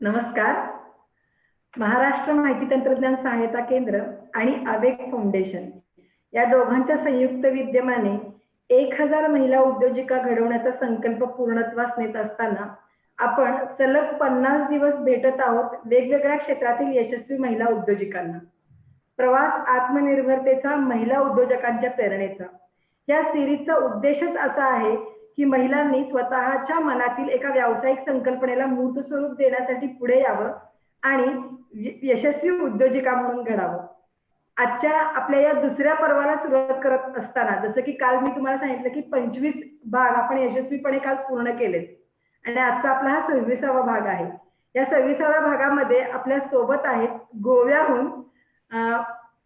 नमस्कार. महाराष्ट्र माहिती तंत्रज्ञान सहायता केंद्र आणि आवेग फाउंडेशन या दोघांच्या संयुक्त विद्यमाने 1000 महिला उद्योजिका घडवण्याचा संकल्प पूर्णत्वास नेत असताना आपण सलग 50 दिवस भेटत आहोत वेगवेगळ्या क्षेत्रातील यशस्वी महिला उद्योजिकांना. प्रवास आत्मनिर्भरतेचा, महिला उद्योजकांच्या प्रेरणेचा. या सिरीजचा उद्देशच असा आहे की महिलांनी स्वतःच्या मनातील एका व्यावसायिक संकल्पनेला मूर्त स्वरूप देण्यासाठी पुढे यावं आणि यशस्वी उद्योजिका म्हणून घडावं. आजच्या आपल्या या दुसऱ्या पर्वाला सुरुवात करत असताना जसं की काल मी तुम्हाला सांगितलं की 25 भाग आपण यशस्वीपणे काल पूर्ण केलेत आणि आजचा आपला हा 26वा भाग आहे. या 26व्या भागामध्ये आपल्या सोबत आहेत गोव्याहून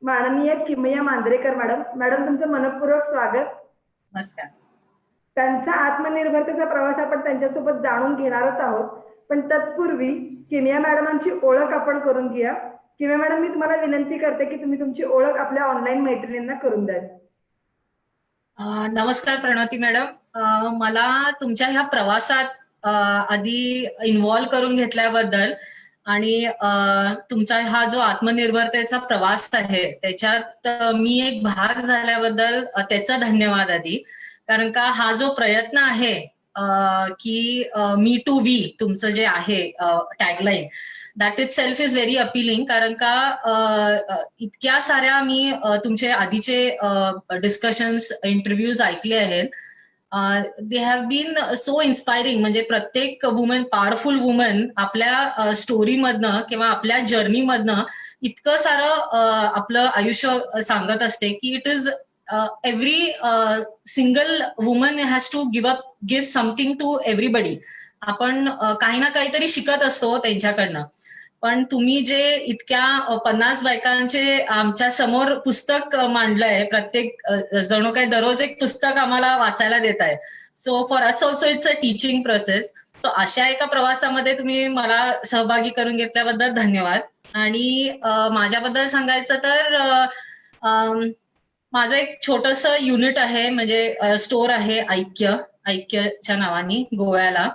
माननीय किमया मांजरेकर मॅडम. मॅडम, तुमचं मनपूर्वक स्वागत. नमस्कार. त्यांचा आत्मनिर्भरतेचा प्रवास आपण त्यांच्यासोबत जाणून घेणारच आहोत, पण तत्पूर्वी किमया मॅडमांची ओळख आपण करून घेऊया. किमया मॅडम, मी तुम्हाला विनंती करते की तुम्ही तुमची ओळख आपल्या ऑनलाईन मैत्रिणींना करून द्याल. नमस्कार प्रणती मॅडम. मला तुमच्या ह्या प्रवासात आधी इन्व्हॉल्व करून घेतल्याबद्दल आणि तुमचा हा जो आत्मनिर्भरतेचा प्रवास आहे त्याच्यात मी एक भाग झाल्याबद्दल त्याचा धन्यवाद आधी. कारण का हा जो प्रयत्न आहे की मी टू वी तुमचं जे आहे tagline, that it self is very appealing. कारण का इतक्या साऱ्या मी तुमचे आधीचे डिस्कशन्स, इंटरव्ह्यूज ऐकले आहेत. They have been so inspiring. म्हणजे प्रत्येक वुमन, पॉवरफुल वुमन आपल्या स्टोरीमधनं किंवा आपल्या जर्नीमधनं इतकं सारं आपलं आयुष्य सांगत असते की it is every single woman has to give something to everybody. आपण काही ना काहीतरी शिकत असतो त्यांच्याकडनं. पण तुम्ही जे इतक्या 50 बायकांचे आमच्या समोर पुस्तक मांडलंय, प्रत्येक जणू काही दररोज एक पुस्तक आम्हाला वाचायला देत आहे. So for us also it's a teaching process. तो अशा एका प्रवासामध्ये तुम्ही मला सहभागी करून घेतल्याबद्दल धन्यवाद. आणि माझ्याबद्दल सांगायचं तर माझं एक छोटस युनिट आहे, म्हणजे स्टोर आहे ऐक्यच्या नावाने गोव्याला,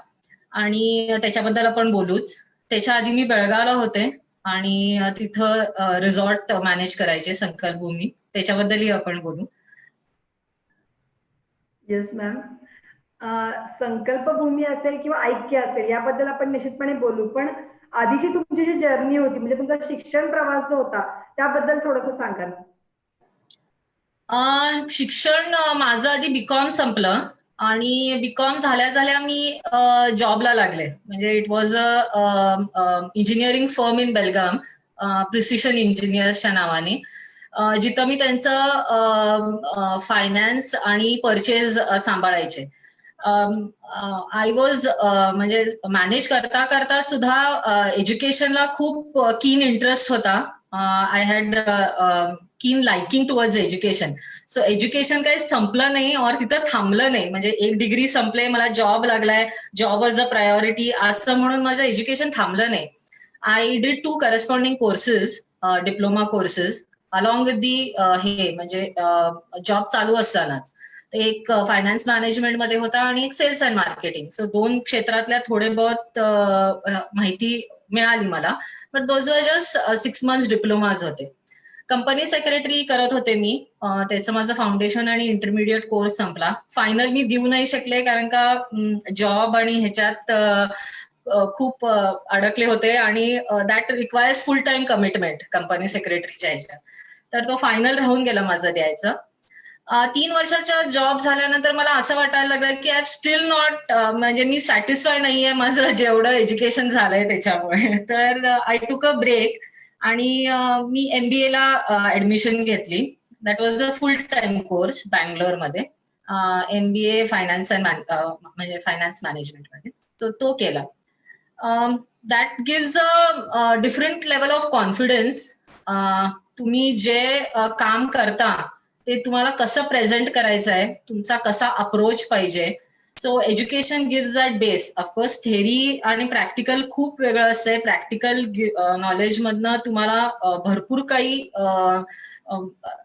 आणि त्याच्याबद्दल आपण बोलूच. त्याच्या आधी मी बेळगावला होते आणि तिथं रिसॉर्ट मॅनेज करायचे, संकल्पभूमी, त्याच्याबद्दलही आपण बोलू. Yes ma'am. संकल्पभूमी असेल किंवा ऐक्य असेल याबद्दल आपण निश्चितपणे बोलू, पण आधीची तुमची जी जर्नी होती, म्हणजे तुमचा शिक्षण प्रवास जो होता त्याबद्दल थोडंसं सांगा. शिक्षण माझं आधी बीकॉम संपलं आणि बीकॉम झाल्या मी जॉबला लागले. म्हणजे it was a engineering firm in Belgaum, precision इंजिनियर्सच्या नावाने, जिथं मी त्यांचं फायनान्स आणि परचेज सांभाळायचे. आय वॉज म्हणजे मॅनेज करता करता सुद्धा एज्युकेशनला खूप कीन इंटरेस्ट होता. आय हॅड कीन liking towards education. So education काही संपलं नाही और तिथं थांबलं नाही. म्हणजे एक डिग्री संपले, मला जॉब लागलाय, जॉब वॉज अ प्रायोरिटी असं म्हणून माझं एज्युकेशन थांबलं नाही. I did 2 corresponding courses, diploma courses along with the हे, म्हणजे जॉब चालू असतानाच. एक फायनान्स मॅनेजमेंट मध्ये होता आणि एक सेल्स अँड मार्केटिंग. सो 2 क्षेत्रातल्या थोडे बहुत माहिती मिळाली मला. But those were just 6 months diplomas होते. कंपनी सेक्रेटरी करत होते मी. त्याचं माझं फाउंडेशन आणि इंटरमिडिएट कोर्स संपला. फायनल मी देऊ नाही शकले कारण का जॉब आणि ह्याच्यात खूप अडकले होते आणि that requires full time commitment company सेक्रेटरीच्या ह्याच्यात. तर तो फायनल राहून गेला माझं द्यायचं. 3 वर्षाचा जॉब झाल्यानंतर मला असं वाटायला लागलं की आय स्टील नॉट, म्हणजे मी सॅटिस्फाय नाहीये माझं जेवढं एज्युकेशन झालंय त्याच्यामुळे. तर आय टूक अ ब्रेक आणि मी MBA ला ऍडमिशन घेतली. That was a full time course बँगलोरमध्ये, MBA फायनान्स अँड म्हणजे फायनान्स मॅनेजमेंट मध्ये. तो केला. That gives a different level of confidence. तुम्ही जे काम करता ते तुम्हाला कसं प्रेझेंट करायचं आहे, तुमचा कसा अप्रोच पाहिजे. So education gives that base. Of course theory आणि प्रॅक्टिकल खूप वेगळं असतंय. प्रॅक्टिकल नॉलेज मधनं तुम्हाला भरपूर काही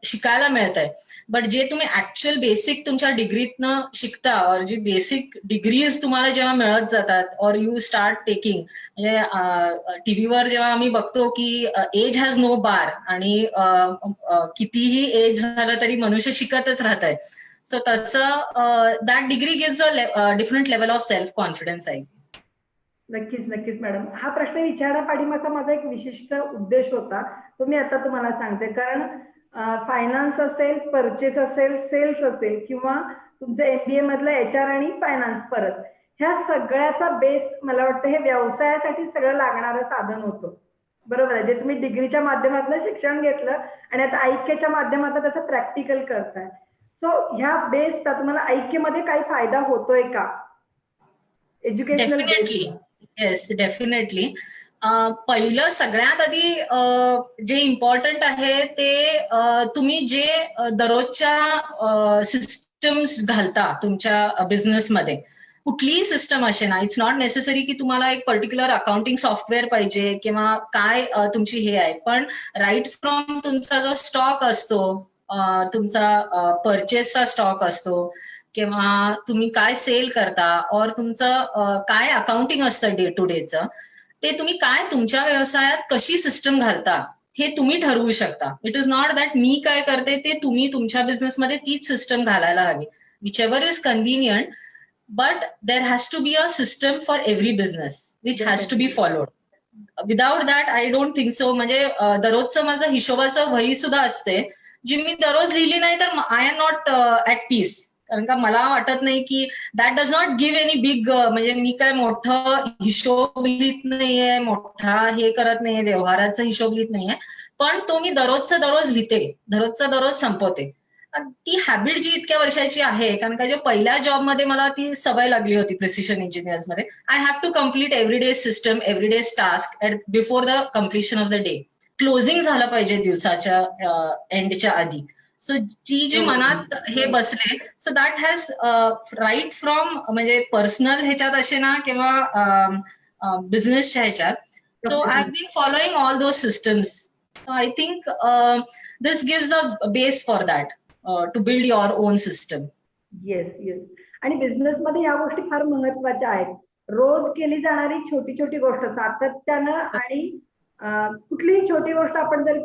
शिकायला मिळतंय. बट जे तुम्ही ऍक्च्युअल बेसिक तुमच्या डिग्रीतनं शिकता, और जी बेसिक डिग्रीज तुम्हाला जेव्हा मिळत जातात, और यू स्टार्ट टेकिंग, म्हणजे टीव्हीवर जेव्हा आम्ही बघतो की एज हॅज नो बार, आणि कितीही एज झालं तरी मनुष्य शिकतच राहत आहे. सो तसं that degree gives a different level of self confidence आहे. नक्कीच नक्कीच मॅडम. हा प्रश्न विचारण्या पाठीमागचा माझा एक विशिष्ट उद्देश होता, तो मी आता तुम्हाला सांगते. कारण फायनान्स असेल, परचेस असेल, सेल्स असेल, किंवा तुमचं MBA मधलं HR आणि फायनान्स, परत ह्या सगळ्याचा बेस मला वाटतं हे व्यवसायासाठी सगळं लागणारं साधन होतं. बरोबर आहे. जे तुम्ही डिग्रीच्या माध्यमातून शिक्षण घेतलं आणि आता ऐक्यच्या माध्यमातून त्याचं प्रॅक्टिकल करताय. सो ह्या बेसचा तुम्हाला ऐक्यमध्ये काही फायदा होतोय का? Educational base. Definitely, yes, definitely. पहिलं सगळ्यात आधी जे इम्पॉर्टंट आहे ते तुम्ही जे दररोजच्या सिस्टम्स घालता तुमच्या बिझनेसमध्ये, कुठलीही सिस्टम असे ना, इट्स नॉट नेसेसरी की तुम्हाला एक पर्टिक्युलर अकाउंटिंग सॉफ्टवेअर पाहिजे किंवा काय तुमची हे आहे, पण राईट फ्रॉम तुमचा जो स्टॉक असतो, तुमचा परचेसचा स्टॉक असतो, किंवा तुम्ही काय सेल करता, और तुमचं काय अकाउंटिंग असतं डे टू डेचं, ते तुम्ही काय तुमच्या व्यवसायात कशी सिस्टम घालता हे तुम्ही ठरवू शकता. इट इज नॉट दॅट मी काय करते ते तुम्ही तुमच्या बिझनेसमध्ये तीच सिस्टम घालायला हवी. Whichever is convenient, but there has to be a system for every business which has to be followed. Without that I don't think so. म्हणजे दररोजचं माझं हिशोबाचं वही सुद्धा असते, जी मी दररोज लिहिली नाही तर I am not at peace. कारण का मला वाटत नाही की that does not give any big, म्हणजे मी काय मोठं हिशोब लिहित नाहीये, मोठा हे करत नाहीये, व्यवहाराचा हिशोब लिहित नाहीये, पण तो मी दररोजचा दररोज लिहिते, दररोजचा दररोज संपवते. ती हॅबिट जी इतक्या वर्षाची आहे, कारण का जे पहिल्या जॉबमध्ये मला ती सवय लागली होती प्रिसिशन इंजिनियर्स मध्ये, I have to complete everyday system, everyday task before the completion of the day. Closing झालं पाहिजे दिवसाच्या एंडच्या आधी. सो ती जी मनात हे बसले, so that has right from, म्हणजे पर्सनल ह्याच्यात असे ना, किंवा बिझनेसच्या ह्याच्यात. So I have been following all those systems. I think this gives a base for that to build your own system. Yes yes. आणि बिझनेसमध्ये या गोष्टी फार महत्वाच्या आहेत. रोज केली जाणारी छोटी छोटी गोष्ट सातत्यानं, आणि कुठलीही छोटी गोष्ट आपण जर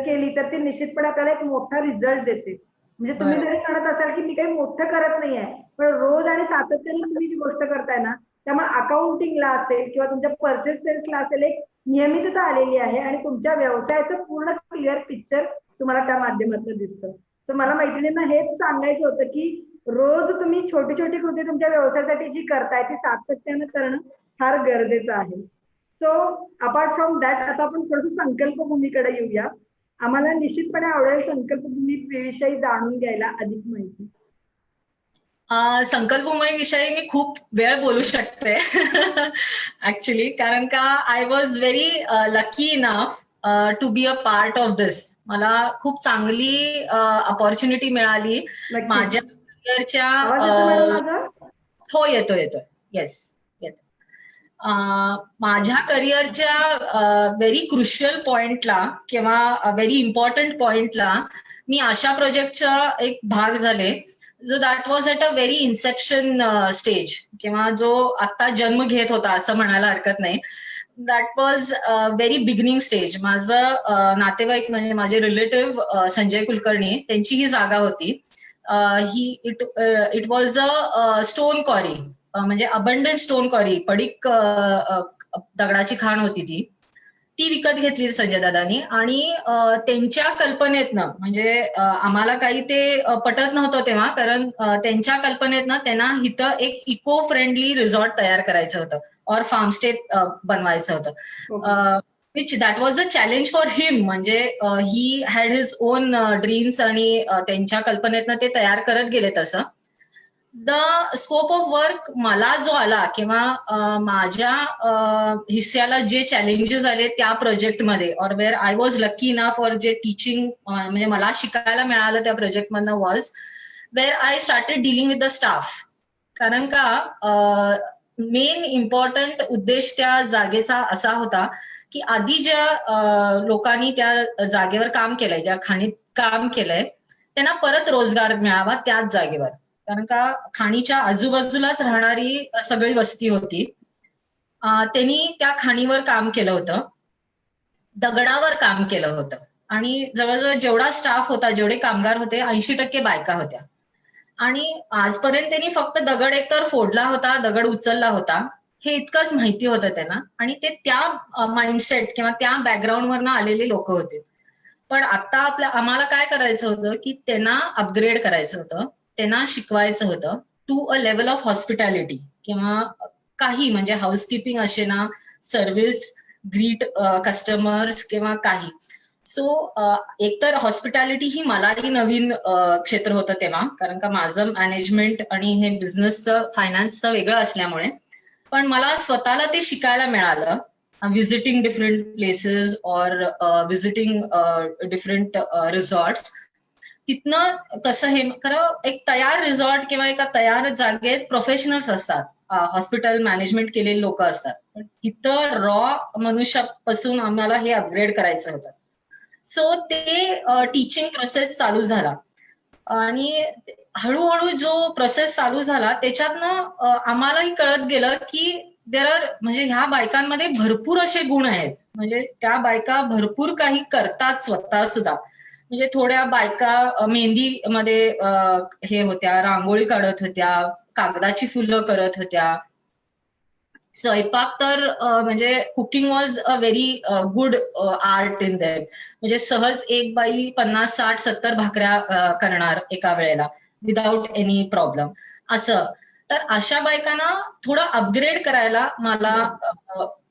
केली तर ती निश्चितपणे आपल्याला एक मोठा रिझल्ट देते. म्हणजे तुम्ही जरी म्हणत असाल की मी काही मोठं करत नाहीये, पण रोज आणि सातत्याने तुम्ही जी गोष्ट करताय ना, त्यामुळे अकाउंटिंगला असेल किंवा तुमच्या परचेस सेल्सला असेल, एक नियमितता आलेली आहे आणि तुमच्या व्यवसायाचं पूर्ण क्लिअर पिक्चर तुम्हाला त्या माध्यमातून दिसतं. तर मला मैत्रिणींना हेच सांगायचं होतं की रोज तुम्ही छोटी छोटी कृती तुमच्या व्यवसायासाठी जी करताय ती सातत्यानं करणं फार गरजेचं आहे. सो अपार्ट फ्रॉम दॅट, आता आपण थोडंसं संकल्पभूमीकडे येऊया. आम्हाला निश्चितपणे आवडेल संकल्पभूमी विषयी जाणून घ्यायला अधिक माहिती. संकल्पभूमीविषयी मी खूप वेळ बोलू शकते ऍक्च्युली, कारण का I was very lucky enough to be a part of this. मला खूप चांगली अपॉर्च्युनिटी मिळाली माझ्या करिअरच्या. हो, येतो येस, येतो. माझ्या करिअरच्या व्हेरी क्रुशियल पॉइंटला किंवा व्हेरी इम्पॉर्टंट पॉइंटला मी अशा प्रोजेक्टचा एक भाग झाले, जो that was at a very Inception stage, किंवा जो आता जन्म घेत होता असं म्हणायला हरकत नाही. That was very beginning stage. माझं नातेवाईक म्हणजे माझे रिलेटिव्ह संजय कुलकर्णी, त्यांची ही जागा होती. इट वॉज अ स्टोन क्वारी, म्हणजे अबंडंट स्टोन क्वारी, पडीक दगडाची खाण होती ती विकत घेतली संजय दादानी. आणि त्यांच्या कल्पनेतनं, म्हणजे आम्हाला काही ते पटत नव्हतं तेव्हा, कारण त्यांच्या कल्पनेतनं त्यांना इथं एक इको फ्रेंडली रिसॉर्ट तयार करायचं होतं, और फार्म स्टे बनवायचं होतं. Which that was a challenge for him. म्हणजे he had his own dreams, आणि त्यांच्या कल्पनेतनं ते तयार करत गेले तसं. द स्कोप ऑफ वर्क मला जो आला, किंवा माझ्या हिस्स्याला जे चॅलेंजेस आले त्या प्रोजेक्टमध्ये, और where I was lucky enough for जे टीचिंग, म्हणजे मला शिकायला मिळालं त्या प्रोजेक्टमधनं, was where I started dealing with the staff. कारण का मेन इम्पॉर्टंट उद्देश त्या जागेचा असा होता की आधी ज्या लोकांनी त्या जागेवर काम केलंय, ज्या खाणीत काम केलंय, त्यांना परत रोजगार मिळावा त्याच जागेवर. कारण का खाणीच्या आजूबाजूलाच राहणारी सगळी वस्ती होती. त्यांनी त्या खाणीवर काम केलं होतं, दगडावर काम केलं होतं आणि जवळजवळ जेवढा स्टाफ होता, जेवढे कामगार होते 80% बायका होत्या. आणि आजपर्यंत त्यांनी फक्त दगड एकतर फोडला होता, दगड उचलला होता, हे इतकंच माहिती होतं त्यांना. आणि ते त्या माइंडसेट किंवा त्या बॅकग्राऊंडवरनं आलेले लोक होते. पण आता आम्हाला काय करायचं होतं की त्यांना अपग्रेड करायचं होतं, त्यांना शिकवायचं होतं to a level of hospitality किंवा काही म्हणजे हाऊसकीपिंग असे ना, सर्व्हिस, ग्रीट कस्टमर्स किंवा काही. सो एकतर हॉस्पिटॅलिटी ही मलाही नवीन क्षेत्र होतं तेव्हा, कारण का माझं मॅनेजमेंट आणि हे बिझनेसचं फायनान्सचं वेगळं असल्यामुळे. पण मला स्वतःला ते शिकायला मिळालं, विजिटिंग डिफरंट प्लेसेस और विजिटिंग डिफरंट रिसॉर्ट्स. तिथनं कसं हे खरं एक तयार रिसॉर्ट किंवा एका तयार जागेत प्रोफेशनल्स असतात, हॉस्पिटल मॅनेजमेंट केलेले लोक असतात, पण इथं रॉ मनुष्यापासून आम्हाला हे अपग्रेड करायचं होतं. सो ते टीचिंग प्रोसेस चालू झाला आणि हळूहळू जो प्रोसेस चालू झाला त्याच्यातनं आम्हालाही कळत गेलं की देर आर म्हणजे ह्या बायकांमध्ये भरपूर असे गुण आहेत, म्हणजे त्या बायका भरपूर काही करतात स्वतः सुद्धा. म्हणजे थोड्या बायका मेहंदीमध्ये हे होत्या, रांगोळी काढत होत्या, कागदाची फुलं करत होत्या. स्वयंपाक तर म्हणजे cooking was a very good art in that. म्हणजे सहज एक बाई 50, 60, 70 भाकऱ्या करणार एका वेळेला विदाउट एनी प्रॉब्लेम असं. तर अशा बायकांना थोडं अपग्रेड करायला मला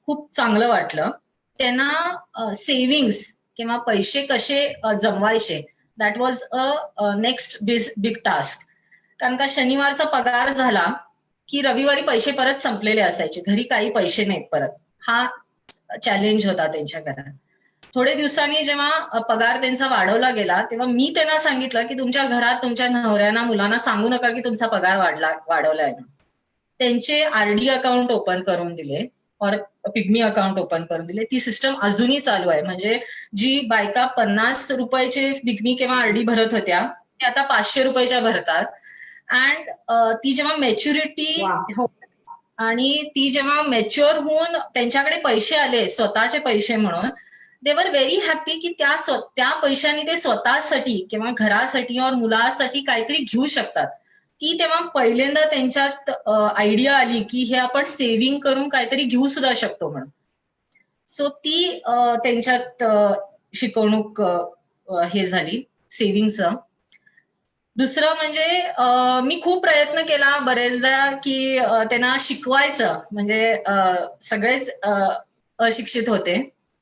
खूप चांगलं वाटलं. त्यांना सेव्हिंग्स किंवा पैसे कसे जमवायचे, that was a next big task. कारण का शनिवारचा पगार झाला की रविवारी पैसे परत संपलेले असायचे, घरी काही पैसे नाहीत परत. हा चॅलेंज होता त्यांच्या घरात. थोडे दिवसांनी जेव्हा पगार त्यांचा वाढवला गेला तेव्हा मी त्यांना सांगितलं की तुमच्या घरात तुमच्या नवऱ्यांना, मुलांना सांगू नका की तुमचा पगार वाढवलाय ना. त्यांचे आरडी अकाउंट ओपन करून दिले और पिग्मी अकाउंट ओपन करून दिले. ती सिस्टम अजूनही चालू आहे. म्हणजे जी बायका 50 रुपयाचे पिग्मी किंवा आरडी भरत होत्या ते आता 500 रुपयाच्या भरतात. अँड ती जेव्हा मॅच्युरिटी आणि ती जेव्हा मॅच्युअर होऊन त्यांच्याकडे पैसे आले स्वतःचे पैसे म्हणून, दे वर व्हेरी हॅपी की त्या पैशाने ते स्वतःसाठी किंवा घरासाठी और मुलासाठी काहीतरी घेऊ शकतात. ती तेव्हा पहिल्यांदा त्यांच्यात आयडिया आली की हे आपण सेव्हिंग करून काहीतरी घेऊ सुद्धा शकतो म्हणून. सो ती त्यांच्यात शिकवणूक हे झाली सेव्हिंगचं. दुसरं म्हणजे मी खूप प्रयत्न केला बरेचदा की त्यांना शिकवायचं. म्हणजे सगळेच अशिक्षित होते,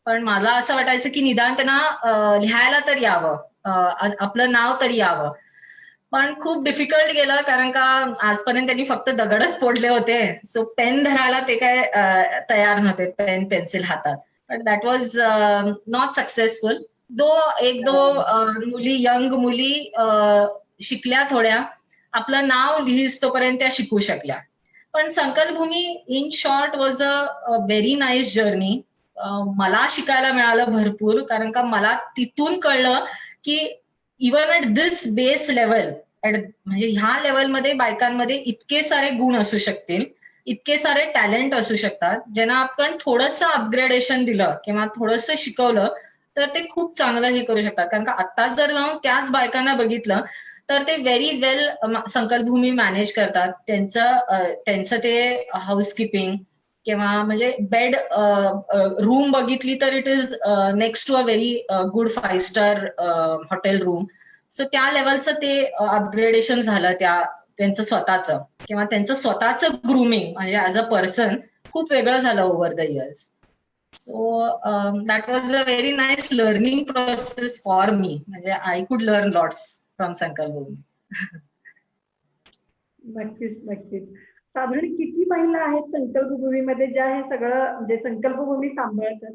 पण मला असं वाटायचं की निदान त्यांना लिहायला तर यावं, आपलं नाव तरी यावं. पण खूप डिफिकल्ट गेलं, कारण का आजपर्यंत त्यांनी फक्त दगडच फोडले होते. सो पेन धरायला ते काय तयार नव्हते, पेन पेन्सिल हातात. पण दॅट वॉज नॉट सक्सेसफुल. एक दो मुली, यंग मुली शिकल्या थोड्या, आपलं नाव लिहिस तोपर्यंत त्या शिकू शकल्या. पण Sankalpbhumi in short was a very nice journey. मला शिकायला मिळालं भरपूर, कारण का मला तिथून कळलं की even at this base level, म्हणजे ह्या लेवलमध्ये बायकांमध्ये इतके सारे गुण असू शकतील, इतके सारे टॅलेंट असू शकतात, ज्यांना आपण थोडंसं अपग्रेडेशन दिलं किंवा थोडंसं शिकवलं तर ते खूप चांगलं हे करू शकतात. कारण का आता जर त्याच बायकांना बघितलं तर ते व्हेरी वेल संकल्पभूमी मॅनेज करतात. त्यांचं ते हाऊसकीपिंग किंवा म्हणजे बेड रूम बघितली तर it is next to a very good 5 star hotel room. So त्या लेवलचं ते अपग्रेडेशन झालं त्यांचं स्वतःचं, किंवा त्यांचं स्वतःचं ग्रूमिंग म्हणजे ऍज अ पर्सन खूप वेगळं झालं over the years. So that was a very nice learning process for me. म्हणजे I could learn lots from संकल्पभूमी. नक्कीच नक्कीच. साधारण किती महिला आहेत संकल्पभूमीमध्ये ज्या हे सगळं म्हणजे संकल्पभूमी सांभाळतात?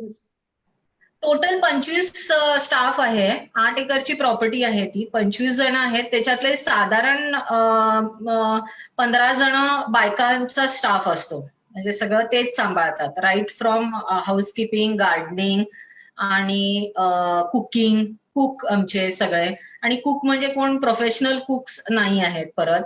टोटल 25 स्टाफ आहे. 8 एकरची प्रॉपर्टी आहे ती. 25 जण आहेत. त्याच्यातले साधारण 15 जण बायकांचा स्टाफ असतो. म्हणजे सगळं तेच सांभाळतात, राईट फ्रॉम हाऊसकीपिंग, गार्डनिंग आणि कुकिंग. कुक आमचे सगळे, आणि कुक म्हणजे कोण प्रोफेशनल कुक्स नाही आहेत परत,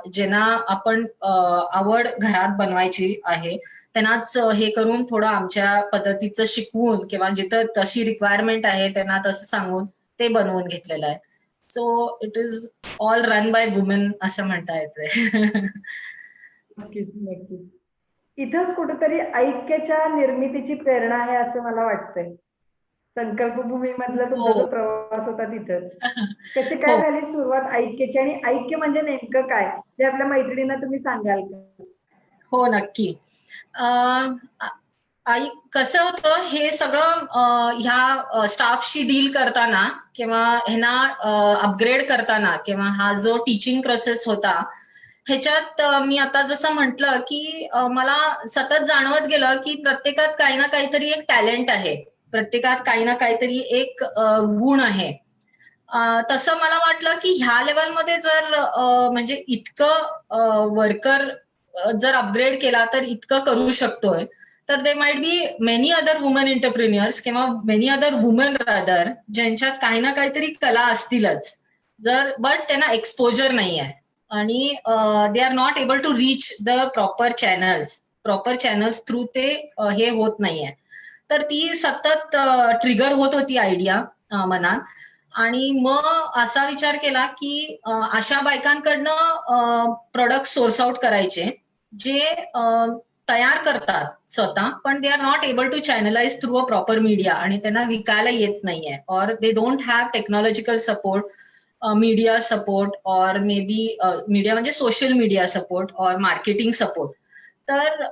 ज्यांना आपण आवड घरात बनवायची आहे त्यांनाच हे करून थोडं आमच्या पद्धतीचं शिकवून किंवा जिथं तशी रिक्वायरमेंट आहे त्यांना तसं सांगून ते बनवून घेतलेलं आहे. So it is all run by women असं म्हणता येते. नक्कीच नक्कीच. इथंच कुठेतरी ऐक्याच्या निर्मितीची प्रेरणा आहे असं मला वाटतंय. संकल्पभूमी मधला तुमचा जो हो. प्रवास होता तिथं कशी काय हो. झाली सुरुवात ऐक्याची, आणि ऐक्य म्हणजे नेमकं काय हे आपल्या मैत्रिणींना तुम्ही सांगाल का? हो, नक्की. आई कसं होतं हे सगळं ह्या स्टाफशी डील करताना किंवा ह्यांना अपग्रेड करताना किंवा हा जो टीचिंग प्रोसेस होता ह्याच्यात मी आता जसं म्हटलं की मला सतत जाणवत गेलं की प्रत्येकात काही ना काहीतरी एक टॅलेंट आहे, प्रत्येकात काही ना काहीतरी एक गुण आहे. तसं मला वाटलं की ह्या लेवलमध्ये जर म्हणजे इतकं वर्कर जर अपग्रेड केला तर इतकं करू शकतोय, तर they might be many other woman entrepreneurs किंवा मेनी अदर वुमन रादर ज्यांच्यात काही ना काहीतरी कला असतीलच, जर बट त्यांना एक्सपोजर नाही आहे आणि they are not able to reach the proper channels through ते हे होत नाहीये. तर ती सतत ट्रिगर होत होती आयडिया मनात. आणि मग असा विचार केला की अशा बायकांकडनं प्रोडक्ट सोर्स आउट करायचे जे तयार करतात स्वतः, पण they are not able to channelise through a proper media आणि त्यांना विकायला येत नाहीये, और they don't have technological support, media support, और मे बी मीडिया म्हणजे सोशल मीडिया सपोर्ट और मार्केटिंग सपोर्ट. तर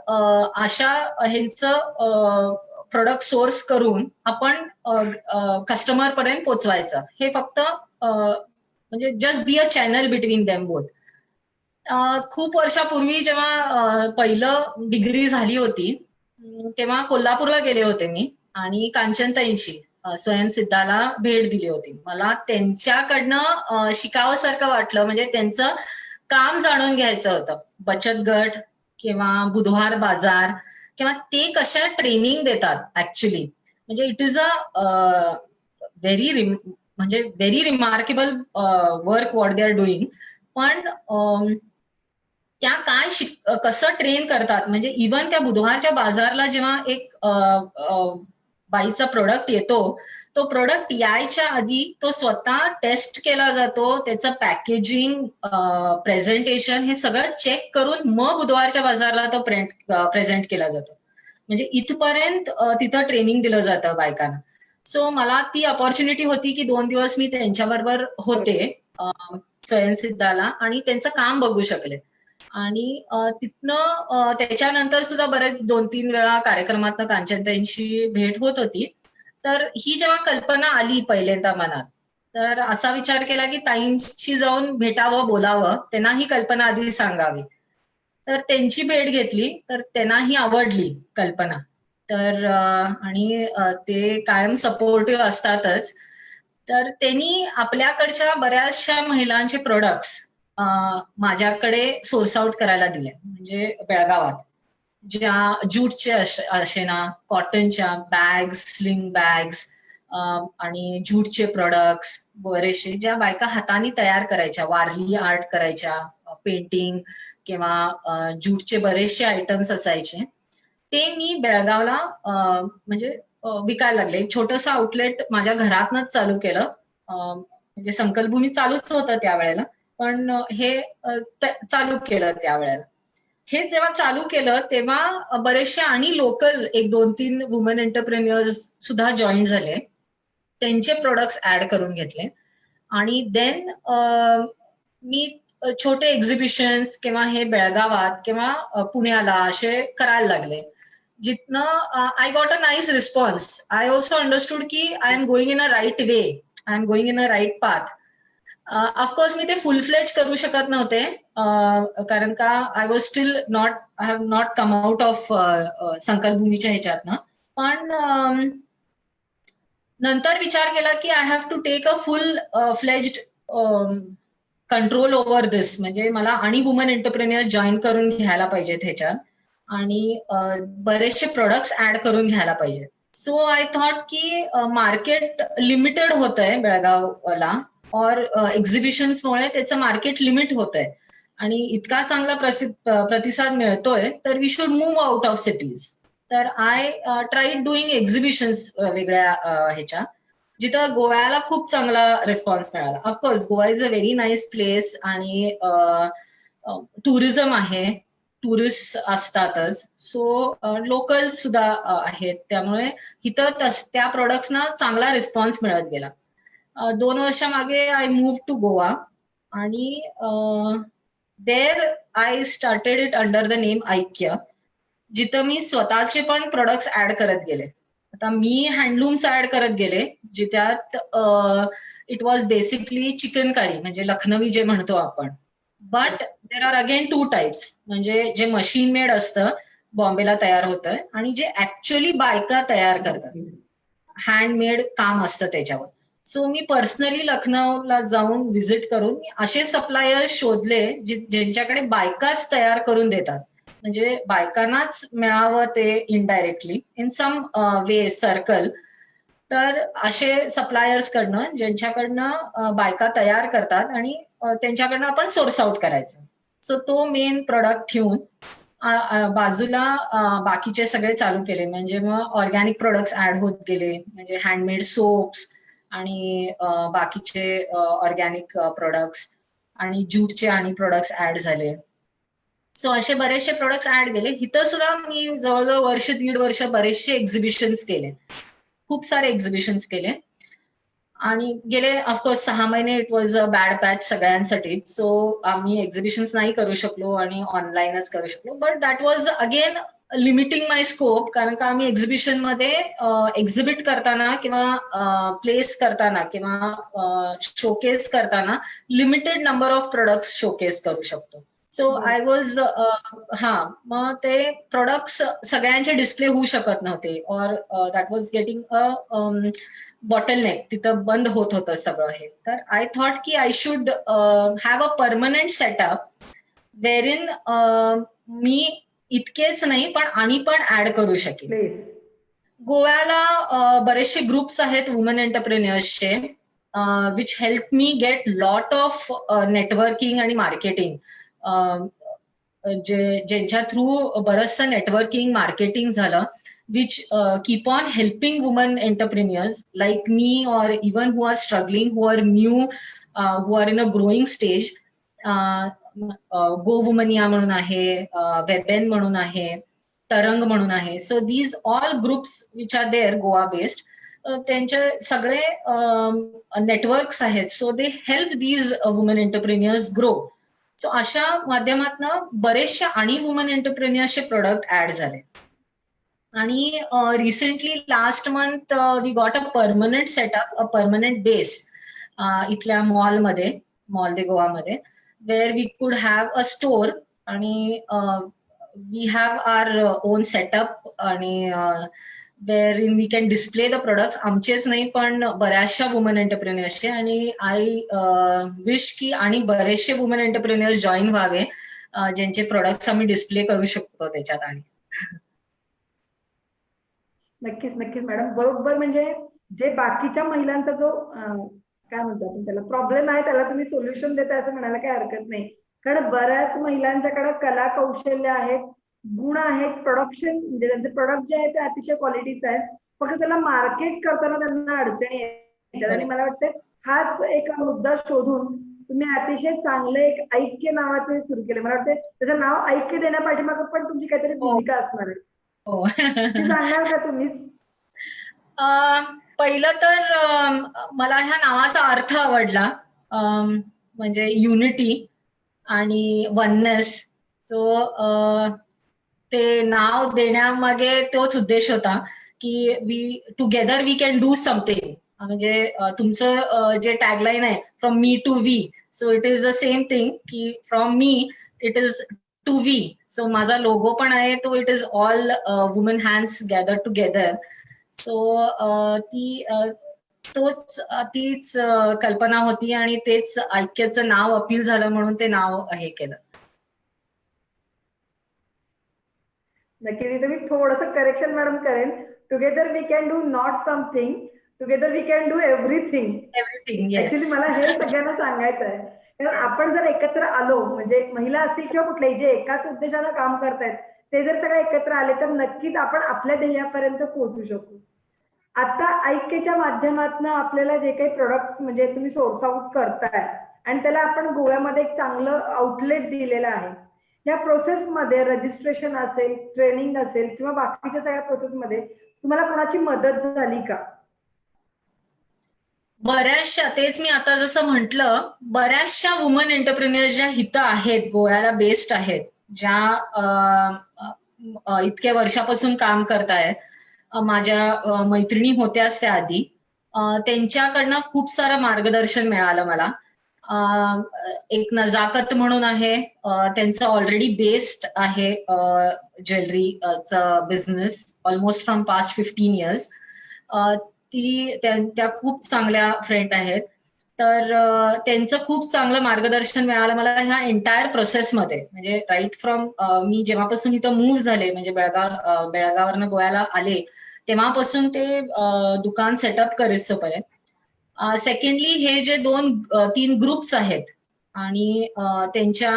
अशा ह्यांचं प्रोडक्ट सोर्स करून आपण कस्टमर पर्यंत पोहोचवायचं, हे फक्त म्हणजे just be a channel between them both. खूप वर्षापूर्वी जेव्हा पहिलं डिग्री झाली होती तेव्हा कोल्हापूरला गेले होते मी आणि कांचनताईंची स्वयंसिद्धाला भेट दिली होती. मला त्यांच्याकडनं शिकावंसारखं वाटलं, म्हणजे त्यांचं काम जाणून घ्यायचं होतं. बचत गट किंवा बुधवार बाजार किंवा ते कशा ट्रेनिंग देतात ऍक्च्युली, म्हणजे इट इज अ म्हणजे very remarkable work what they are doing. पण त्या काय कसं ट्रेन करतात, म्हणजे इव्हन त्या बुधवारच्या बाजारला जेव्हा एक बाईचा प्रोडक्ट येतो, तो प्रोडक्ट यायच्या आधी तो स्वतः टेस्ट केला जातो, त्याचं पॅकेजिंग, प्रेझेंटेशन हे सगळं चेक करून मग बुधवारच्या बाजारला तो प्रेझेंट केला जातो. म्हणजे इथपर्यंत तिथं ट्रेनिंग दिलं जातं बायकांना. सो मला ती अपॉर्च्युनिटी होती की 2 दिवस मी त्यांच्याबरोबर होते स्वयंसिद्धाला आणि त्यांचं काम बघू शकले. आणि तिथनं त्याच्यानंतर सुद्धा बरेच 2-3 वेळा कार्यक्रमात कांचनताईंची भेट होत होती. तर ही जेव्हा कल्पना आली पहिल्यांदा मनात, तर असा विचार केला की ताईंशी जाऊन भेटावं, बोलावं, त्यांना ही कल्पना आधी सांगावी. तर त्यांची भेट घेतली, तर त्यांनाही आवडली कल्पना. तर आणि ते कायम सपोर्टिव्ह असतातच. तर त्यांनी आपल्याकडच्या बऱ्याचशा महिलांचे प्रोडक्ट्स माझ्याकडे सोर्स आउट करायला दिले, म्हणजे बेळगावात ज्या ज्यूटचे अशेना, कॉटनच्या बॅग्स, स्लिंग बॅग्स आणि ज्यूटचे प्रोडक्ट्स बरेचसे ज्या बायका हाताने तयार करायच्या, वारली आर्ट करायच्या, पेंटिंग किंवा ज्यूटचे बरेचसे आयटम्स असायचे, ते मी बेळगावला म्हणजे विकायला लागले. एक छोटंसं आउटलेट माझ्या घरातनच चालू केलं. म्हणजे संकल्पभूमी चालूच होतं त्यावेळेला, पण हे चालू केलं त्यावेळेला. हे जेव्हा चालू केलं तेव्हा बरेचसे आणि लोकल 1-2-3 वुमन एंटरप्रेन्युअर्स सुद्धा जॉईन झाले. त्यांचे प्रोडक्ट्स ऍड करून घेतले आणि देन मी छोटे एक्झिबिशन्स किंवा हे बेळगावात किंवा पुण्याला असे करायला लागले, जिथनं I got a nice response. I also understood की I am going in a right way, I am going in a right path. Of course मी ते फुल फ्लेज करू शकत नव्हते, कारण का I was still not, I have not come out of संकल्पभूमीच्या ह्याच्यातनं. पण नंतर विचार केला की I have to take a full fledged control over this, म्हणजे मला आणि वुमन एंटरप्रेन्युअर जॉईन करून घ्यायला पाहिजेत ह्याच्यात. आणि बरेचसे प्रोडक्ट्स ऍड करून घ्यायला पाहिजे. सो आय थॉट की मार्केट लिमिटेड होत आहे बेळगावला, और एक्झिबिशन्समुळे त्याचं मार्केट लिमिट होत आहे आणि इतका चांगला प्रतिसाद मिळतोय तर we should move out of cities. तर आय ट्राईड डुईंग एक्झिबिशन्स वेगळ्या ह्याच्या, जिथं गोव्याला खूप चांगला रिस्पॉन्स मिळाला. Of course Goa is a very nice place आणि टुरिझम आहे, टुरिस्ट असतातच, सो लोकल सुद्धा आहेत, त्यामुळे इथं त्या प्रोडक्ट्सना चांगला रिस्पॉन्स मिळत गेला. 2 वर्षामागे आय मूव्ह टू गोवा आणि there I started it under the name Aikya, जिथं मी स्वतःचे पण प्रोडक्ट्स ऍड करत गेले. आता मी हँडलूम्स ऍड करत गेले, जिच्यात it was basically chikankari, म्हणजे लखनवी जे म्हणतो आपण. But there are again 2 types, म्हणजे जे मशीन मेड असतं, बॉम्बेला तयार होतं, आणि जे ऍक्च्युअली बायका तयार करतात, हँडमेड काम असतं त्याच्यावर. सो मी पर्सनली लखनौला जाऊन व्हिजिट करून असे सप्लायर्स शोधले ज्यांच्याकडे बायकाच तयार करून देतात, म्हणजे बायकांनाच मिळावं ते indirectly in some way circle. तर असे सप्लायर्स कडनं ज्यांच्याकडनं बायका तयार करतात आणि त्यांच्याकडनं आपण सोर्स आउट करायचं. सो तो मेन प्रोडक्ट ठेवून बाजूला बाकीचे सगळे चालू केले, म्हणजे मग ऑर्गॅनिक प्रोडक्ट्स ऍड होत गेले, म्हणजे हँडमेड सोप्स आणि बाकीचे ऑर्गॅनिक प्रोडक्ट्स आणि ज्यूटचे आणि प्रोडक्ट्स ऍड झाले. सो असे बरेचसे प्रोडक्ट्स ऍड गेले. इथं सुद्धा मी जवळजवळ 1.5 वर्ष बरेचसे एक्झिबिशन्स केले, खूप सारे एक्झिबिशन्स केले. आणि गेले ऑफकोर्स 6 महिने it was a bad patch सगळ्यांसाठी, सो आम्ही एक्झिबिशन्स नाही करू शकलो आणि ऑनलाईनच करू शकलो. But that was again limiting my scope, कारण का आम्ही एक्झिबिशन मध्ये एक्झिबिट करताना किंवा प्लेस करताना किंवा शोकेस करताना limited number of products showcase करू शकतो. सो आय वॉज मग ते प्रोडक्ट्स सगळ्यांचे डिस्प्ले होऊ शकत नव्हते, और that was getting a bottleneck, तिथं बंद होत होतं सगळं हे. तर आय थॉट की I should have a permanent setup where in मी इतकेच नाही पण ऍड करू शकेन. गोव्याला बरेचसे ग्रुप्स आहेत वुमन एंटरप्रेन्युअर्सचे, which help me get lot of networking आणि मार्केटिंग, ज्यांच्या थ्रू बरचसं नेटवर्किंग मार्केटिंग झालं, which keep on helping women entrepreneurs like me, or even who are struggling, who are new, who are in a growing stage. Go Womania म्हणून आहे, वेबेन म्हणून आहे, तरंग म्हणून आहे. So these all groups which are there Goa based, त्यांचे सगळे networks आहेत. So they help these woman entrepreneurs grow. सो अशा माध्यमातून बरेचशा आणि वुमन एंटरप्रेन्युअर्सचे प्रोडक्ट ऍड झाले. आणि recently last month we got a permanent setup, a permanent base इथल्या मॉलमध्ये, मॉल दे गोवामध्ये, where we could have a store, आणि we have our own setup, आणि where in we can display the products, आमचेच नाही पण बऱ्याचशा woman एंटरप्रेन्युअर्सचे. आणि आय विश की आणि बरेचसे वुमन एंटरप्रेन्युअर्स जॉईन व्हावे, ज्यांचे प्रोडक्ट्स आम्ही डिस्प्ले करू शकतो त्याच्यात. आणि नक्कीच नक्कीच मॅडम, बरोबर. म्हणजे जे बाकीच्या महिलांचा जो काय म्हणतो आपण त्याला प्रॉब्लेम आहे, त्याला तुम्ही सोल्युशन देता असं म्हणायला काही हरकत नाही. कारण बऱ्याच महिलांच्याकडे कला कौशल्य आहेत, गुण आहेत, प्रोडक्शन म्हणजे त्यांचे प्रोडक्ट जे आहेत ते अतिशय क्वालिटीचे आहेत, फक्त त्याला मार्केट करताना त्यांना अडचणी येतात. आणि मला वाटतं हाच एक मुद्दा शोधून तुम्ही अतिशय चांगलं एक ऐक्य नावाचे सुरू केले. मला वाटतं त्याचं नाव ऐक्य देण्यापाठीमागे पण तुमची काहीतरी भूमिका असणार आहे. हो. सांगाल का तुम्ही? पहिलं तर मला ह्या नावाचा अर्थ आवडला, म्हणजे युनिटी आणि वननेस. तो ते नाव देण्यामागे तोच उद्देश होता की we together we can do something. म्हणजे तुमचं जे टॅगलाईन आहे, from me to we, so it is the same thing की from me it is to we. So माझा लोगो पण आहे तो, it is all woman hands gather together. So तीच कल्पना होती आणि तेच ऐक्याचं नाव अपील झालं म्हणून ते नाव हे केलं. नक्की इथे मी थोडंसं करेक्शन मॅडम करेन. Together we can do not something, together we can do everything. Everything. Yes. Actually मला हे सगळ्यांना सांगायचं आहे. कारण आपण जर एकत्र आलो, म्हणजे महिला असतील किंवा कुठलेही जे एकाच उद्देशानं काम करतायत, ते जर सगळे एकत्र आले तर नक्कीच आपण आपल्या ध्येयापर्यंत पोहोचू शकू. आता ऐक्यच्या माध्यमातून आपल्याला जे काही प्रोडक्ट म्हणजे तुम्ही सोर्स आउट करताय आणि त्याला आपण गोव्यामध्ये एक चांगलं आउटलेट दिलेलं आहे. या प्रोसेसमध्ये रजिस्ट्रेशन असेल, ट्रेनिंग असेल किंवा बाकीच्या सगळ्या प्रोसेसमध्ये तुम्हाला कोणाची मदत झाली का? बऱ्याचशा, तेच मी आता जसं म्हटलं, बऱ्याचशा वुमन एंटरप्रिन्युअर ज्या हितं आहेत, गोव्याला बेस्ड आहेत, ज्या इतक्या वर्षापासून काम करतायत, माझ्या मैत्रिणी होत्याच त्या आधी, त्यांच्याकडनं खूप सारं मार्गदर्शन मिळालं मला. एक नजाकत म्हणून आहे, त्यांचं ऑलरेडी बेस्ड आहे ज्वेलरीचा business almost from past 15 years. त्या खूप चांगल्या फ्रेंड आहेत. तर त्यांचं खूप चांगलं मार्गदर्शन मिळालं मला ह्या एंटायर प्रोसेसमध्ये. म्हणजे राईट फ्रॉम मी जेव्हापासून इथं मूव्ह झाले, म्हणजे बेळगाववरनं गोव्याला आले, तेव्हापासून ते दुकान सेटअप करेपर्यंत. सेकंडली हे जे 2-3 ग्रुप्स आहेत आणि त्यांच्या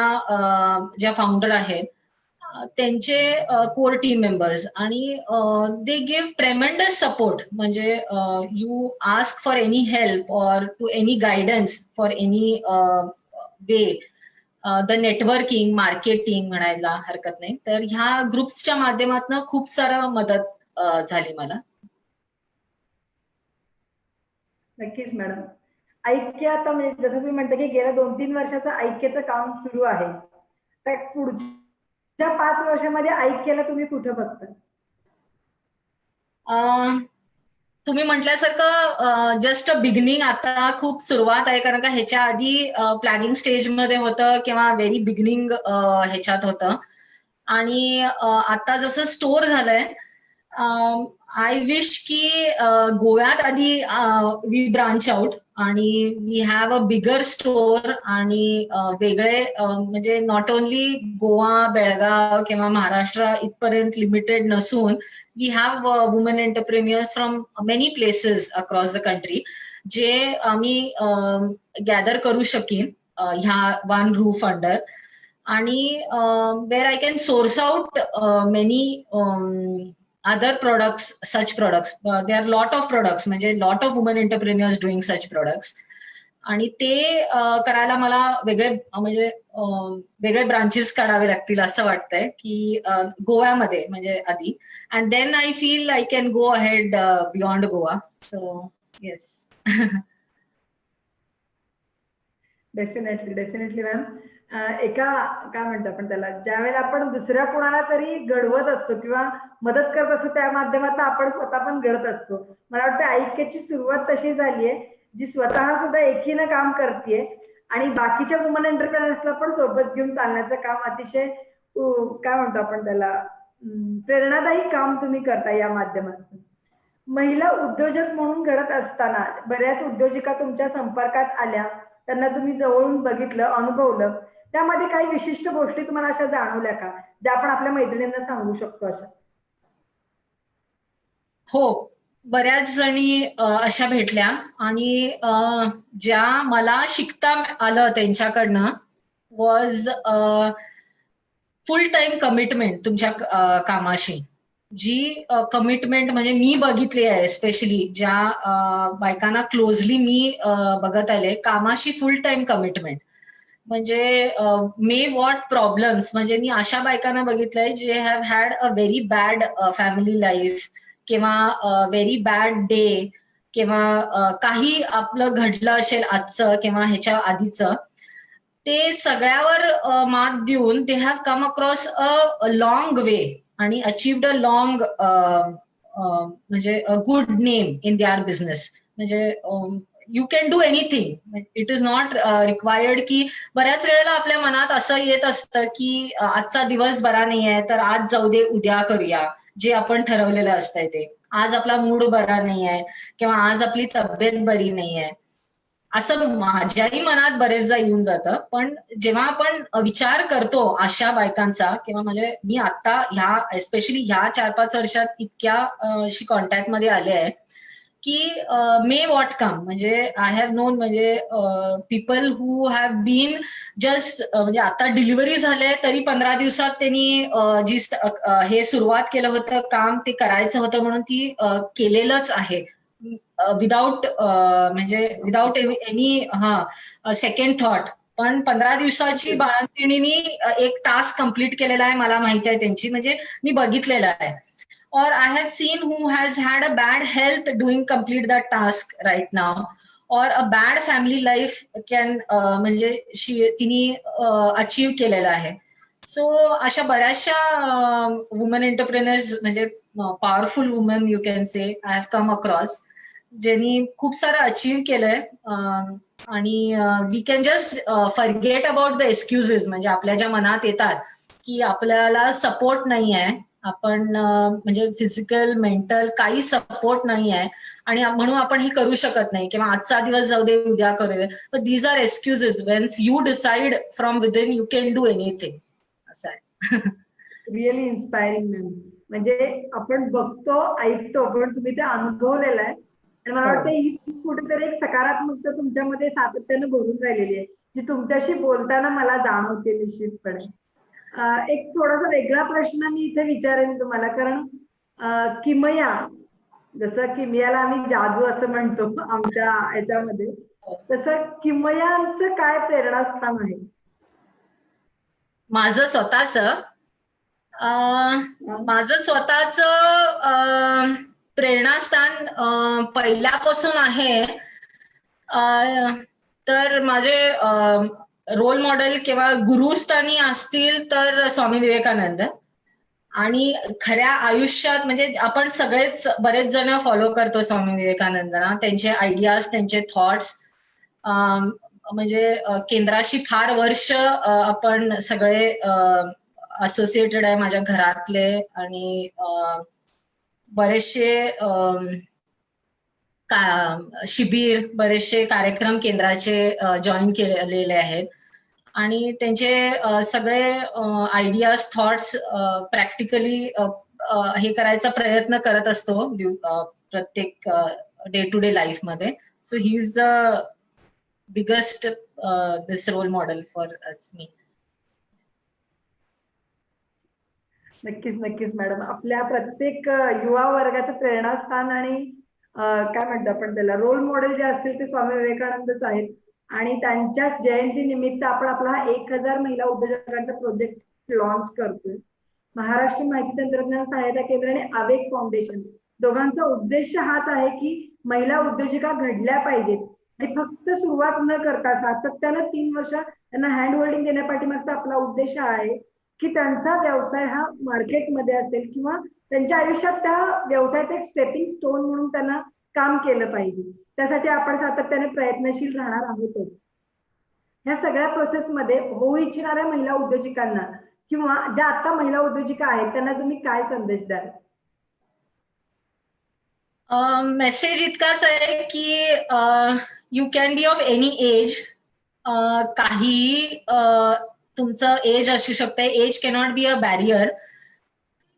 ज्या फाउंडर आहेत, त्यांचे कोर टीम मेंबर्स, आणि दे गिव्ह ट्रेमेंडस सपोर्ट. म्हणजे you ask for any help or to any guidance for any way, the networking, marketing म्हणायला हरकत नाही. तर ह्या ग्रुप्सच्या माध्यमातून खूप सारं मदत झाली मला. नक्कीच मॅडम. ऐक्य आता म्हणजे जसं तुम्ही म्हणता की गेल्या 2-3 वर्षाचं ऐक्यचं काम सुरू आहे, तर पुढच्या 5 वर्षामध्ये ऐक्यला तुम्ही कुठं बघता? तुम्ही म्हटल्यासारखं जस्ट अ बिगिनिंग, आता खूप सुरुवात आहे. कारण का ह्याच्या आधी प्लॅनिंग स्टेजमध्ये होतं किंवा व्हेरी बिगिनिंग ह्याच्यात होतं. आणि आता जसं स्टोर झालंय, आय विश की गोव्यात आधी वी ब्रांच आउट आणि we have a bigger store, आणि वेगळे म्हणजे नॉट ओनली गोवा, बेळगाव किंवा महाराष्ट्र इथपर्यंत लिमिटेड नसून, we have woman entrepreneurs from many places across the country, जे आम्ही गॅदर करू शकीन ह्या वन रूफ अंडर. आणि where I can source out many other products, such products. There are lot of products, म्हणजे lot of women entrepreneurs doing such products. आणि ते करायला मला वेगळे ब्रांचेस काढावे लागतील असं वाटतंय की गोव्यामध्ये म्हणजे आधी, and then I feel I can go ahead beyond Goa. So yes. Definitely ma'am. एका काय म्हणतो आपण त्याला, ज्यावेळेला आपण दुसऱ्या कोणाला तरी घडवत असतो किंवा मदत करत असतो, त्या माध्यमातून आपण स्वतः पण घडत असतो. मला वाटतं ऐक्याची सुरुवात तशी झाली आहे, जी स्वतः सुद्धा एकीनं काम करते आणि बाकीच्या वुमन एंटरप्रेनर्सला पण सोबत घेऊन चालण्याचं काम अतिशय काय म्हणतो आपण त्याला, प्रेरणादायी काम तुम्ही करता या माध्यमातून. महिला उद्योजक म्हणून घडत असताना बऱ्याच उद्योजिका तुमच्या संपर्कात आल्या, त्यांना तुम्ही जवळून बघितलं, अनुभवलं, त्यामध्ये काही विशिष्ट गोष्टी तुम्हाला अशा जाणवल्या का, ज्या आपण आपल्या मैत्रिणींना सांगू शकतो अशा? हो, बऱ्याच जणी अशा भेटल्या, आणि ज्या मला शिकता आलं त्यांच्याकडनं वॉज फुल टाइम कमिटमेंट तुमच्या कामाशी. जी कमिटमेंट म्हणजे मी बघितली आहे, स्पेशली ज्या बायकांना क्लोजली मी बघत आले, कामाशी फुल टाइम कमिटमेंट. म्हणजे मे वॉट प्रॉब्लेम्स, म्हणजे मी अशा बायकांना बघितलंय जे have had a very bad family life किंवा व्हेरी बॅड डे, किंवा काही आपलं घडलं असेल आजचं किंवा ह्याच्या आधीचं, ते सगळ्यावर मात देऊन they have come across a long way आणि अचीव्ड अ लॉंग म्हणजे good name in their business. म्हणजे you can do anything, it is not required की, बऱ्याच वेळेला आपल्या मनात असं येत असतं की आजचा दिवस बरा नाहीये तर आज जाऊ दे, उद्या करूया, जे आपण ठरवलेलं असतंय ते. आज आपला मूड बरा नाहीये किंवा आज आपली तब्येत बरी नाहीये, असं माझ्याही मनात बरेचदा येऊन जातं. पण जेव्हा आपण विचार करतो अशा बायकांचा, किंवा म्हणजे मी आता ह्या एस्पेशली ह्या 4-5 वर्षात इतक्या अशी कॉन्टॅक्ट मध्ये आले आहे की मे वॉट कम, म्हणजे आय हॅव नोन म्हणजे people who have been just म्हणजे आता डिलिव्हरी झाले तरी 15 दिवसात त्यांनी हे सुरुवात केलं होतं काम, ते करायचं होतं म्हणून ती केलेलंच आहे विदाऊट म्हणजे विदाऊट एनी सेकंड थॉट. पण 15 दिवसाची बाळंतिणीनी एक टास्क कम्प्लीट केलेला आहे, मला माहिती आहे त्यांची, म्हणजे मी बघितलेलं आहे. or I have seen who has had a bad health doing complete that task right now, or a bad family life can म्हणजे तिने अचीव्ह केलेलं आहे. सो अशा बऱ्याचशा वुमन एंटरप्रेनर्स म्हणजे powerful woman you can say I have come across, ज्यांनी खूप सारं अचीव्ह केलंय. आणि we can just forget about the excuses, म्हणजे आपल्या ज्या मनात येतात की आपल्याला सपोर्ट नाही आहे, आपण म्हणजे फिजिकल मेंटल काही सपोर्ट नाही आहे आणि म्हणून आपण हे करू शकत नाही, किंवा आजचा दिवस जाऊ दे उद्या करूया. But these are excuses. Whence you decide from within you can do anything. असं आहे. Really inspiring ma'am. म्हणजे आपण बघतो ऐकतो पण तुम्ही ते अनुभवलेलं आहे आणि मला वाटतं ही कुठेतरी एक सकारात्मकता तुमच्यामध्ये सातत्यानं भरून राहिलेली आहे जी तुमच्याशी बोलताना मला जाणवते निश्चितपणे. एक थोडासा वेगळा प्रश्न मी इथे विचारेन तुम्हाला, कारण किमया, जसं किमयाला आम्ही जादू असं म्हणतो आमच्या याच्यामध्ये, तसं किमयांचं काय प्रेरणास्थान आहे? माझं स्वतःच प्रेरणास्थान पहिल्यापासून आहे. तर माझे रोल मॉडेल किंवा गुरुस्थानी असतील तर स्वामी विवेकानंद. आणि खऱ्या आयुष्यात म्हणजे आपण सगळेच बरेच जण फॉलो करतो स्वामी विवेकानंदना, त्यांचे आयडियाज, त्यांचे थॉट्स. म्हणजे केंद्राशी फार वर्ष आपण सगळे असोसिएटेड आहे, माझ्या घरातले आणि बरेचसे शिबिर, बरेचसे कार्यक्रम केंद्राचे जॉईन केलेले आहेत. आणि त्यांचे सगळे आयडियाज, थॉट्स प्रॅक्टिकली हे करायचा प्रयत्न करत असतो प्रत्येक डे टू डे लाईफ मध्ये. So he is the biggest this role model for me. नक्कीच नक्कीच मॅडम. आपल्या प्रत्येक युवा वर्गाचं प्रेरणास्थान आणि काय म्हणतो आपण त्याला, रोल मॉडेल जे असतील ते स्वामी विवेकानंदच आहेत. आणि त्यांच्या जयंती निमित्त आपण आपला 1000 महिला उद्योजकांचा प्रोजेक्ट लॉन्च करतोय. महाराष्ट्र माहिती तंत्रज्ञान सहायता केंद्र आणि आवेग फाउंडेशन दोघांचा उद्देश हाच आहे की महिला उद्योजिका घडल्या पाहिजेत आणि फक्त सुरुवात न करता सातत्यानं 3 वर्ष त्यांना हँड होल्डिंग देण्यापाठीमागचा आपला उद्देश हा आहे की त्यांचा व्यवसाय हा मार्केटमध्ये असेल किंवा त्यांच्या आयुष्यात त्या व्यवसायाचं एक स्टेपिंग स्टोन म्हणून त्यांना काम केलं पाहिजे. त्यासाठी आपण सातत्याने प्रयत्नशील राहणार आहोतच. ह्या सगळ्या प्रोसेसमध्ये होऊ इच्छिणाऱ्या महिला उद्योजिकांना किंवा ज्या आता महिला उद्योजिका आहेत त्यांना तुम्ही काय संदेश द्याल? मेसेज इतकाच आहे की you can be of any age. काही तुमचं एज असू शकते, age cannot be a barrier.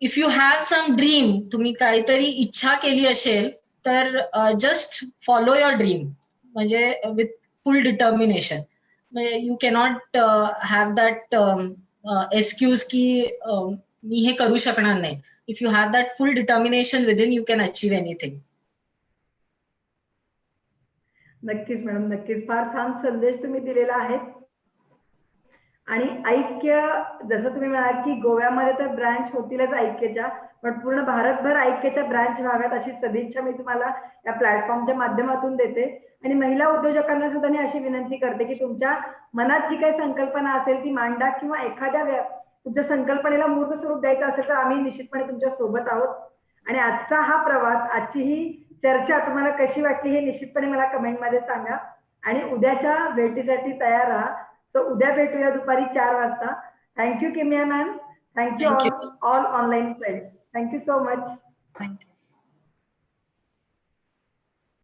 If you have some dream, तुम्ही काहीतरी इच्छा केली असेल तर जस्ट फॉलो युअर ड्रीम, म्हणजे विथ फुल डिटर्मिनेशन. म्हणजे you cannot have that excuse की मी हे करू शकणार नाही. If you have that full determination within, you can achieve anything. नक्कीच मॅडम, नक्कीच. फार छान संदेश तुम्ही दिलेला आहे. आणि ऐक्य, जसं तुम्ही म्हणालात की गोव्यामध्ये तर ब्रांच होतीलच ऐक्यच्या, पण पूर्ण भारतभर ऐक्यच्या ब्रांच व्हाव्यात अशी सदिच्छा मी तुम्हाला या प्लॅटफॉर्मच्या माध्यमातून देते. आणि महिला उद्योजकांना सुद्धा मी अशी विनंती करते की तुमच्या मनात जी काही संकल्पना असेल ती मांडा, किंवा एखाद्या तुमच्या संकल्पनेला मूर्त स्वरूप द्यायचं असेल तर आम्ही निश्चितपणे तुमच्या सोबत आहोत. आणि आजचा हा प्रवास, आजची ही चर्चा तुम्हाला कशी वाटली हे निश्चितपणे मला कमेंटमध्ये सांगा. आणि उद्याच्या भेटीसाठी तयार राहा. तर उद्या भेटूया दुपारी 4 वाजता. थँक्यू किमया ma'am. Thank you all online friends. Thank you so much. Thank you.